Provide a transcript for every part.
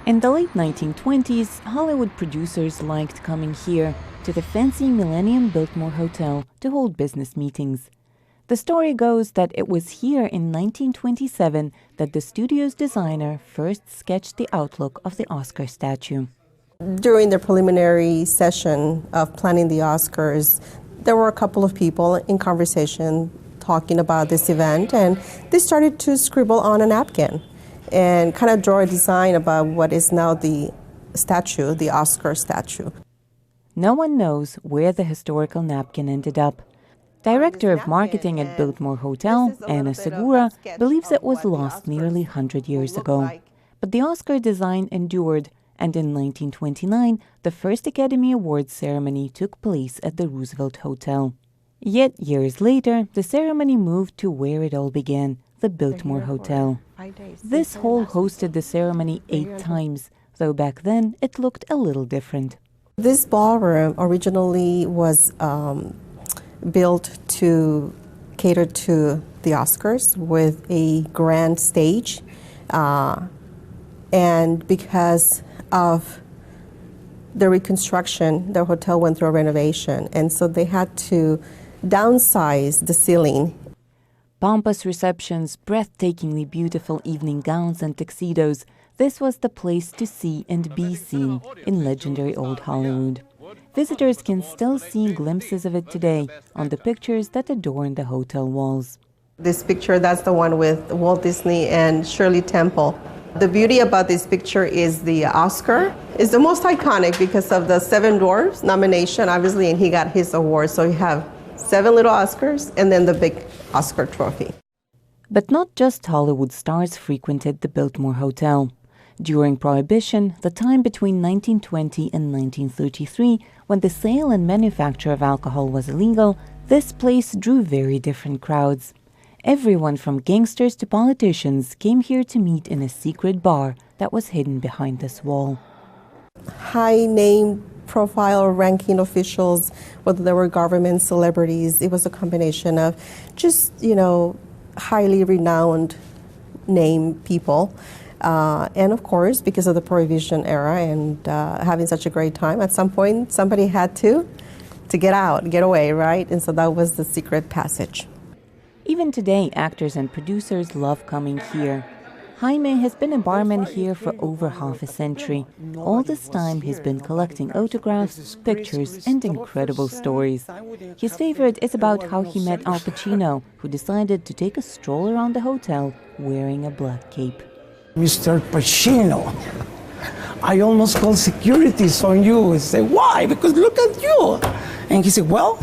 In the late 1920s, Hollywood producers liked coming here to the fancy Millennium Biltmore Hotel to hold business meetings. The story goes that it was here in 1927 that the studio's designer first sketched the outlook of the Oscar statue. During the preliminary session of planning the Oscars, there were a couple of people in conversation talking about this event, and they started to scribble on a napkin and kind of draw a design about what is now the statue, the Oscar statue. No one knows where the historical napkin ended up. Director of marketing at Biltmore Hotel, Anna Segura, believes it was lost nearly 100 years ago. But the Oscar design endured, and in 1929, the first Academy Awards ceremony took place at the Roosevelt Hotel. Yet years later, the ceremony moved to where it all began, the Biltmore Hotel. This hall hosted the ceremony 8 times, though back then it looked a little different. This ballroom originally was built to cater to the Oscars with a grand stage, and because of the reconstruction, the hotel went through a renovation, and so they had to downsize the ceiling. Pompous receptions, breathtakingly beautiful evening gowns and tuxedos, this was the place to see and be seen in legendary old Hollywood. Visitors can still see glimpses of it today on the pictures that adorn the hotel walls. This picture, that's the one with Walt Disney and Shirley Temple. The beauty about this picture is the Oscar is the most iconic because of the 7 Dwarfs nomination, obviously, and he got his award. So you have 7 little Oscars and then the big Oscar trophy. But not just Hollywood stars frequented the Biltmore Hotel. During Prohibition, the time between 1920 and 1933, when the sale and manufacture of alcohol was illegal, this place drew very different crowds. Everyone from gangsters to politicians came here to meet in a secret bar that was hidden behind this wall. High-name profile ranking officials, whether they were government celebrities, it was a combination of just, highly renowned name people. And of course, because of the Prohibition era and having such a great time, at some point somebody had to get out, get away, right? And so that was the secret passage. Even today, actors and producers love coming here. Jaime has been a barman here for over half a century. All this time, he's been collecting autographs, pictures, and incredible stories. His favorite is about how he met Al Pacino, who decided to take a stroll around the hotel wearing a black cape. Mr. Pacino, I almost called security on you. I said, why? Because look at you. And he said, well,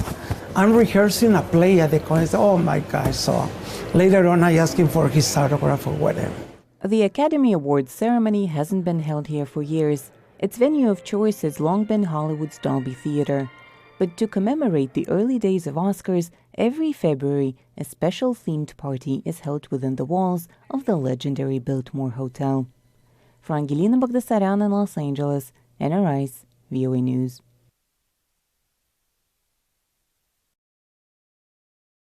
I'm rehearsing a play at the college. Oh my gosh. So later on, I asked him for his autograph or whatever. The Academy Awards ceremony hasn't been held here for years. Its venue of choice has long been Hollywood's Dolby Theatre. But to commemorate the early days of Oscars, every February, a special themed party is held within the walls of the legendary Biltmore Hotel. For Angelina Bogdasaryan in Los Angeles, NRI's VOA News.